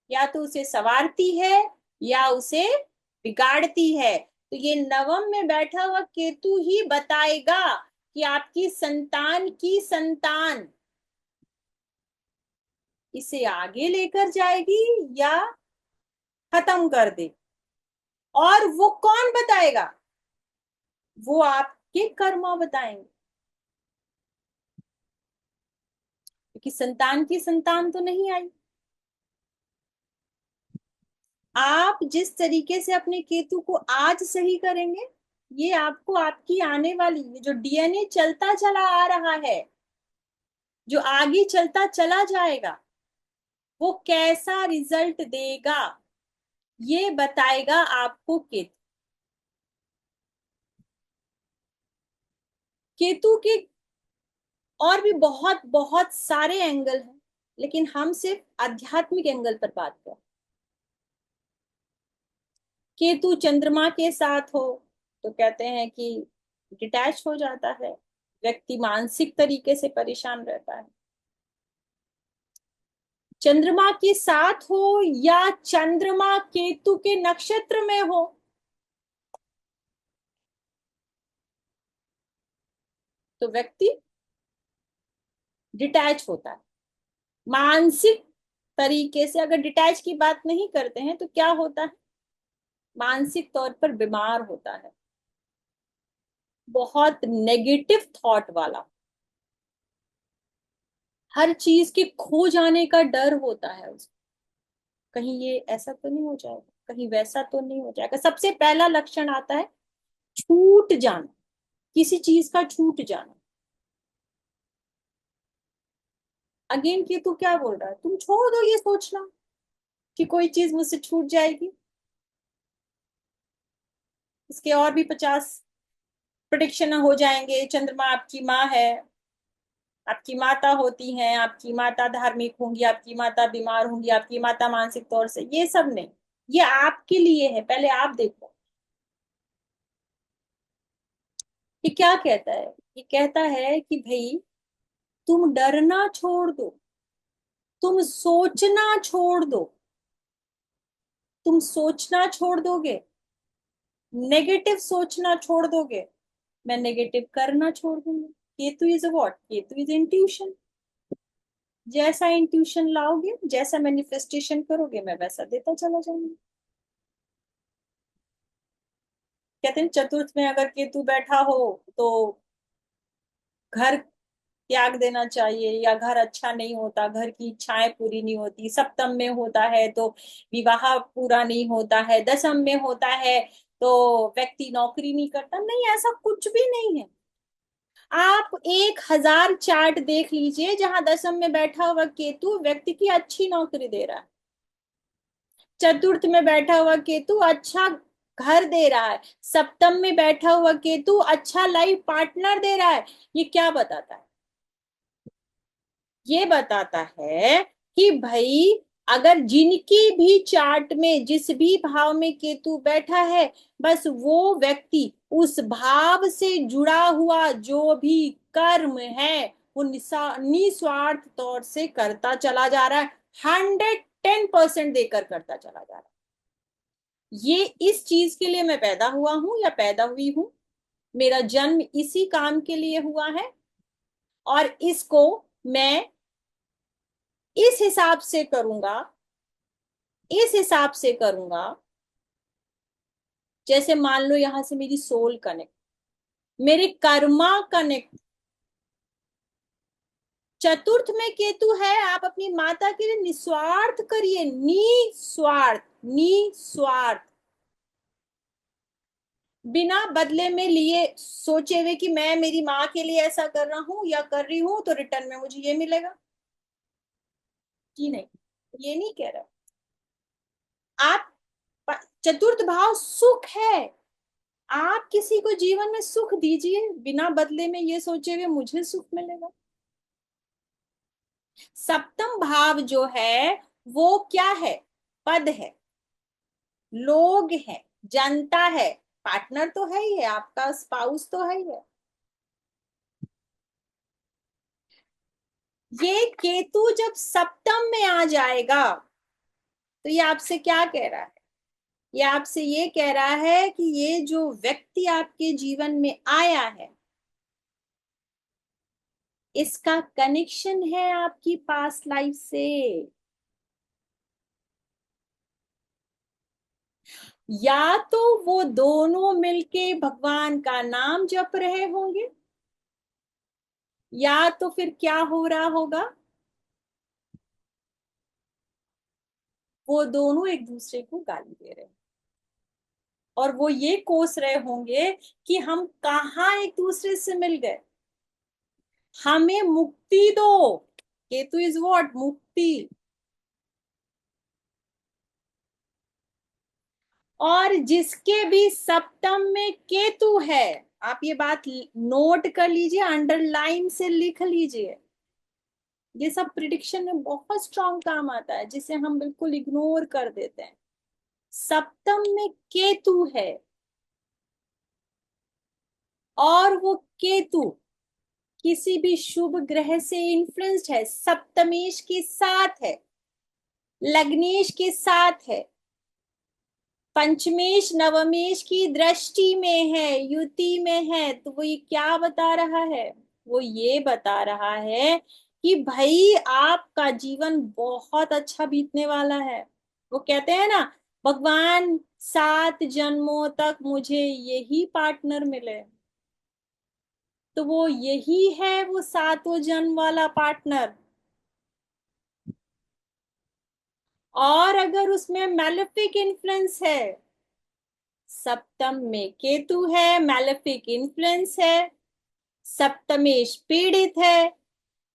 या तो उसे संवारती है या उसे बिगाड़ती है। तो ये नवम में बैठा हुआ केतु ही बताएगा कि आपकी संतान की संतान इसे आगे लेकर जाएगी या खत्म कर दे, और वो कौन बताएगा, वो आपके कर्मा बताएंगे, क्योंकि संतान की संतान तो नहीं आई। आप जिस तरीके से अपने केतु को आज सही करेंगे, ये आपको आपकी आने वाली जो डीएनए चलता चला आ रहा है, जो आगे चलता चला जाएगा, वो कैसा रिजल्ट देगा, ये बताएगा आपको केतु। केतु के और भी बहुत बहुत सारे एंगल हैं, लेकिन हम सिर्फ आध्यात्मिक एंगल पर बात करें। केतु चंद्रमा के साथ हो तो कहते हैं कि डिटैच हो जाता है, व्यक्ति मानसिक तरीके से परेशान रहता है। चंद्रमा के साथ हो या चंद्रमा केतु के नक्षत्र में हो, तो व्यक्ति डिटैच होता है मानसिक तरीके से। अगर डिटैच की बात नहीं करते हैं तो क्या होता है, मानसिक तौर पर बीमार होता है, बहुत नेगेटिव थॉट वाला, हर चीज के खो जाने का डर होता है उसको, कहीं ये ऐसा तो नहीं हो जाएगा, कहीं वैसा तो नहीं हो जाएगा। सबसे पहला लक्षण आता है छूट जाना, किसी चीज का छूट जाना। अगेन कि तू क्या बोल रहा है, तुम छोड़ दो ये सोचना कि कोई चीज मुझसे छूट जाएगी। इसके और भी 50 प्रिडिक्शन हो जाएंगे। चंद्रमा आपकी माँ है, आपकी माता होती हैं, आपकी माता धार्मिक होंगी, आपकी माता बीमार होंगी, आपकी माता मानसिक तौर से, ये सब नहीं। ये आपके लिए है, पहले आप देखो। ये क्या कहता है? ये कहता है कि भाई तुम डरना छोड़ दो, तुम सोचना छोड़ दो। तुम सोचना छोड़ दोगे, नेगेटिव सोचना छोड़ दोगे, मैं नेगेटिव करना छोड़ दूंगी। Ketu is what? Ketu is intuition. जैसा इंट्यूशन लाओगे, जैसा मैनिफेस्टेशन करोगे, मैं वैसा देता चला जाऊंगा। कहते हैं चतुर्थ में अगर केतु बैठा हो तो घर त्याग देना चाहिए, या घर अच्छा नहीं होता, घर की इच्छाएं पूरी नहीं होती। सप्तम में होता है तो विवाह पूरा नहीं होता है। दसम में होता है तो व्यक्ति नौकरी नहीं करता। नहीं, ऐसा कुछ भी नहीं है। आप 1000 चार्ट देख लीजिए जहां दसम में बैठा हुआ केतु व्यक्ति की अच्छी नौकरी दे रहा है, चतुर्थ में बैठा हुआ केतु अच्छा घर दे रहा है, सप्तम में बैठा हुआ केतु अच्छा लाइफ पार्टनर दे रहा है। ये क्या बताता है? ये बताता है कि भाई अगर जिनकी भी चार्ट में जिस भी भाव में केतु बैठा है, बस वो व्यक्ति उस भाव से जुड़ा हुआ जो भी कर्म है वो निस्वार्थ तौर से करता चला जा रहा है। 110% देकर करता चला जा रहा है। ये इस चीज के लिए मैं पैदा हुआ हूं या पैदा हुई हूं, मेरा जन्म इसी काम के लिए हुआ है, और इसको मैं इस हिसाब से करूंगा, इस हिसाब से करूंगा। जैसे मान लो यहां से मेरी सोल कनेक्ट, मेरे कर्मा कनेक्ट। चतुर्थ में केतु है, आप अपनी माता के लिए निस्वार्थ करिए, निस्वार्थ, निस्वार्थ, बिना बदले में लिए सोचे हुए कि मैं मेरी माँ के लिए ऐसा कर रहा हूं या कर रही हूं तो रिटर्न में मुझे ये मिलेगा। कि नहीं, ये नहीं कह रहा। आप चतुर्थ भाव सुख है, आप किसी को जीवन में सुख दीजिए बिना बदले में ये सोचे हुए मुझे सुख मिलेगा। सप्तम भाव जो है वो क्या है? पद है, लोग है, जनता है। पार्टनर तो है ही है, आपका स्पाउस तो है ही है। ये केतु जब सप्तम में आ जाएगा तो ये आपसे क्या कह रहा है? ये आपसे ये कह रहा है कि ये जो व्यक्ति आपके जीवन में आया है, इसका कनेक्शन है आपकी पास्ट लाइफ से। या तो वो दोनों मिलके भगवान का नाम जप रहे होंगे, या तो फिर क्या हो रहा होगा, वो दोनों एक दूसरे को गाली दे रहे हैं, और वो ये कोस रहे होंगे कि हम कहाँ एक दूसरे से मिल गए, हमें मुक्ति दो। Ketu is what? मुक्ति। और जिसके भी सप्तम में केतु है, आप ये बात नोट कर लीजिए, अंडरलाइन से लिख लीजिए। ये सब प्रिडिक्शन में बहुत स्ट्रांग काम आता है जिसे हम बिल्कुल इग्नोर कर देते हैं। सप्तम में केतु है, और वो केतु किसी भी शुभ ग्रह से इन्फ्लुएंस्ड है, सप्तमेश के साथ है, लग्नेश के साथ है, पंचमेश नवमेश की दृष्टि में है, युति में है। तो वो ये क्या बता रहा है? वो ये बता रहा है कि भाई आपका जीवन बहुत अच्छा बीतने वाला है। वो कहते हैं ना, भगवान 7 जन्मों तक मुझे यही पार्टनर मिले, तो वो यही है, वो 7 जन्म वाला पार्टनर। और अगर उसमें मैलेफिक इन्फ्लुएंस है, सप्तम में केतु है, मैलेफिक इन्फ्लुएंस है, सप्तमेश पीड़ित है,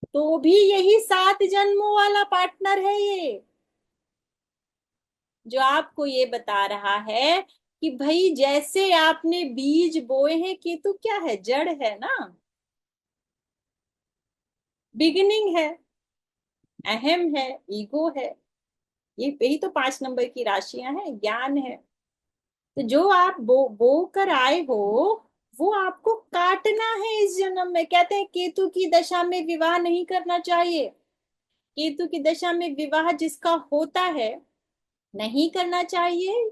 तो भी यही 7 जन्मों वाला पार्टनर है ये, जो आपको ये बता रहा है कि भाई जैसे आपने बीज बोए हैं, केतु क्या है, जड़ है ना, बिगिनिंग है, अहम है, ईगो है, ये यही तो 5 नंबर की राशियां हैं, ज्ञान है। तो जो आप बो कर आए हो, वो आपको काटना है इस जन्म में। कहते हैं केतु की दशा में विवाह नहीं करना चाहिए, केतु की दशा में विवाह जिसका होता है नहीं करना चाहिए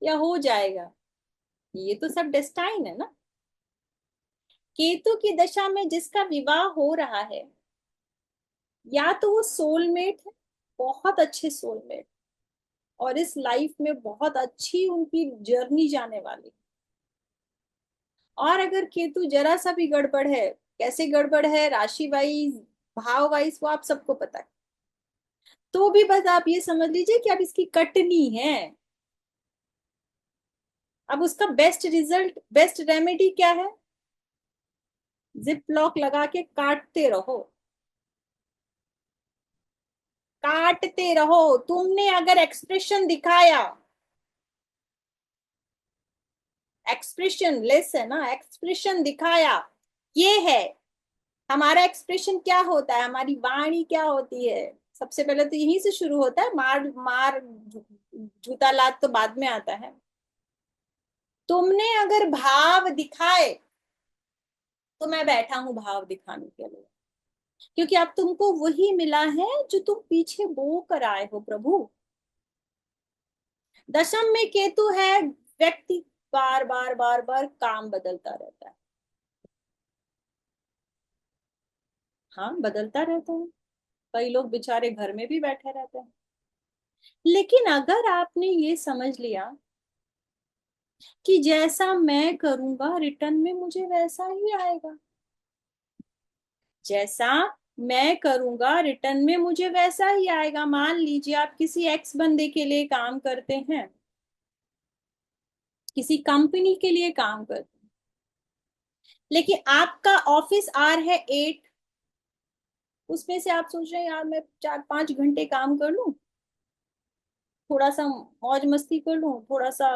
या हो जाएगा, ये तो सब डेस्टाइन है ना। केतु की दशा में जिसका विवाह हो रहा है, या तो वो सोलमेट है, बहुत अच्छे सोलमेट, और इस लाइफ में बहुत अच्छी उनकी जर्नी जाने वाली। और अगर केतु जरा सा भी गड़बड़ है, कैसे गड़बड़ है, राशि वाइज, भाव वाइज, वो आप सबको पता है, तो भी बस आप ये समझ लीजिए कि अब इसकी कटनी है। अब उसका बेस्ट रिजल्ट, बेस्ट रेमेडी क्या है, जिप लॉक लगा के काटते रहो, काटते रहो। तुमने अगर एक्सप्रेशन दिखाया, एक्सप्रेशन लेस है ना, एक्सप्रेशन दिखाया, ये है हमारा एक्सप्रेशन। क्या होता है, हमारी वाणी क्या होती है, सबसे पहले तो यहीं से शुरू होता है, मार मार जूता लात तो बाद में आता है। तुमने अगर भाव दिखाए, तो मैं बैठा हूं भाव दिखाने के लिए, क्योंकि अब तुमको वही मिला है जो तुम पीछे बो कर आए हो प्रभु। दशम में केतु है, व्यक्ति बार बार बार बार काम बदलता रहता है। हाँ, बदलता रहता है, कई लोग बेचारे घर में भी बैठे रहते हैं। लेकिन अगर आपने ये समझ लिया कि जैसा मैं करूंगा रिटर्न में मुझे वैसा ही आएगा, जैसा मैं करूंगा रिटर्न में मुझे वैसा ही आएगा। मान लीजिए आप किसी एक्स बंदे के लिए काम करते हैं, किसी कंपनी के लिए काम करते हैं, लेकिन आपका ऑफिस आवर है 8, उसमें से आप सोच रहे हैं यार मैं 4-5 घंटे काम कर लूं, थोड़ा सा मौज मस्ती कर लूं, थोड़ा सा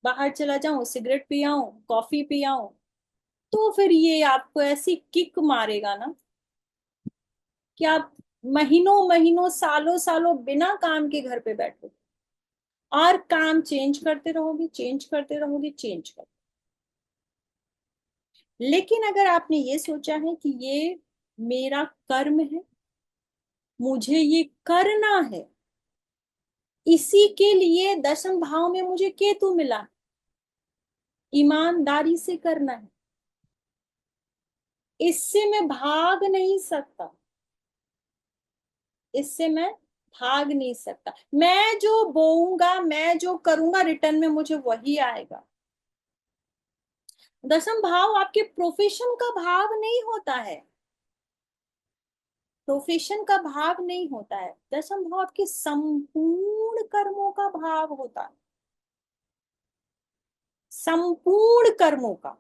बाहर चला जाऊं, सिगरेट पी आऊं, कॉफी पी आऊं, तो फिर ये आपको ऐसी किक मारेगा ना कि आप महीनों महीनों सालों सालों बिना काम के घर पे बैठो, और काम चेंज करते रहोगे, चेंज करते रहोगे, चेंज कर। लेकिन अगर आपने ये सोचा है कि ये मेरा कर्म है, मुझे ये करना है, इसी के लिए दशम भाव में मुझे केतु मिला, ईमानदारी से करना है, इससे मैं भाग नहीं सकता, इससे मैं भाग नहीं सकता। मैं जो बोऊंगा, मैं जो करूंगा, रिटर्न में मुझे वही आएगा। दशम भाव आपके प्रोफेशन का भाव नहीं होता है, प्रोफेशन का भाव नहीं होता है, दशम भाव आपके संपूर्ण कर्मों का भाव होता है, संपूर्ण कर्मों का।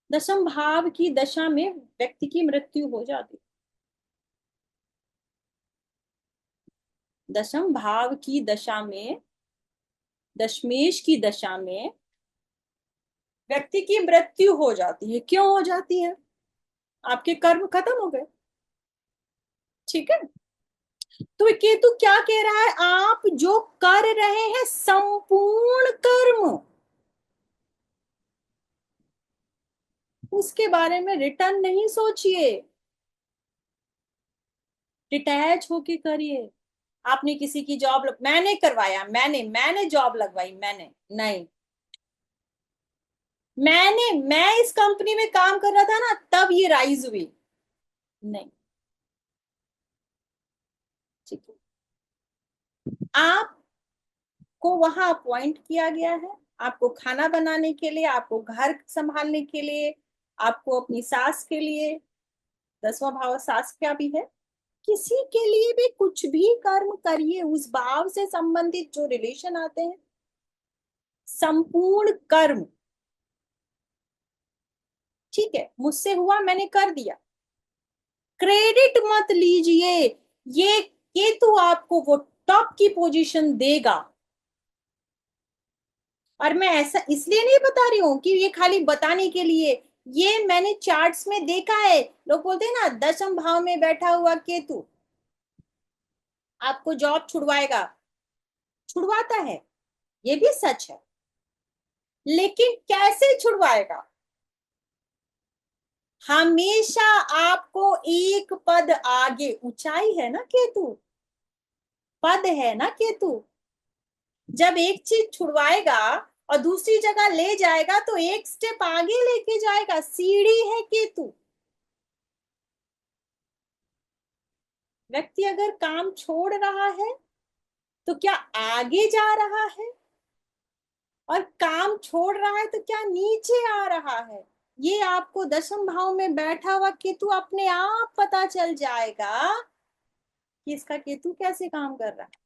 दशम भाव की दशा में व्यक्ति की मृत्यु हो जाती, दशम भाव की दशा में, दशमेश की दशा में व्यक्ति की मृत्यु हो जाती है। क्यों हो जाती है, आपके कर्म खत्म हो गए, ठीक है। तो केतु क्या कह रहा है, आप जो कर रहे हैं संपूर्ण कर्म, उसके बारे में रिटर्न नहीं सोचिए, डिटैच होके करिए। आपने किसी की जॉब मैंने करवाया, मैंने जॉब लगवाई, मैंने नहीं, मैं इस कंपनी में काम कर रहा था ना तब ये राइज हुई, नहीं, ठीक है। आपको वहां अपॉइंट किया गया है, आपको खाना बनाने के लिए, आपको घर संभालने के लिए, आपको अपनी सास के लिए, 10वां भाव सास का भी है, किसी के लिए भी कुछ भी कर्म करिए, उस भाव से संबंधित जो रिलेशन आते हैं, संपूर्ण कर्म, ठीक है, मुझसे हुआ, मैंने कर दिया, क्रेडिट मत लीजिए। ये केतु आपको वो टॉप की पोजीशन देगा। और मैं ऐसा इसलिए नहीं बता रही हूं कि ये खाली बताने के लिए, ये मैंने चार्ट्स में देखा है। लोग बोलते हैं ना, दशम भाव में बैठा हुआ केतु आपको जॉब छुड़वाएगा, छुड़वाता है, ये भी सच है, लेकिन कैसे छुड़वाएगा? हमेशा आपको एक पद आगे, ऊंचाई है ना केतु, पद है ना केतु, जब एक चीज छुड़वाएगा और दूसरी जगह ले जाएगा तो एक स्टेप आगे लेके जाएगा, सीढ़ी है केतु। व्यक्ति अगर काम छोड़ रहा है तो क्या आगे जा रहा है, और काम छोड़ रहा है तो क्या नीचे आ रहा है? ये आपको दशम भाव में बैठा हुआ केतु अपने आप पता चल जाएगा कि इसका केतु कैसे काम कर रहा है।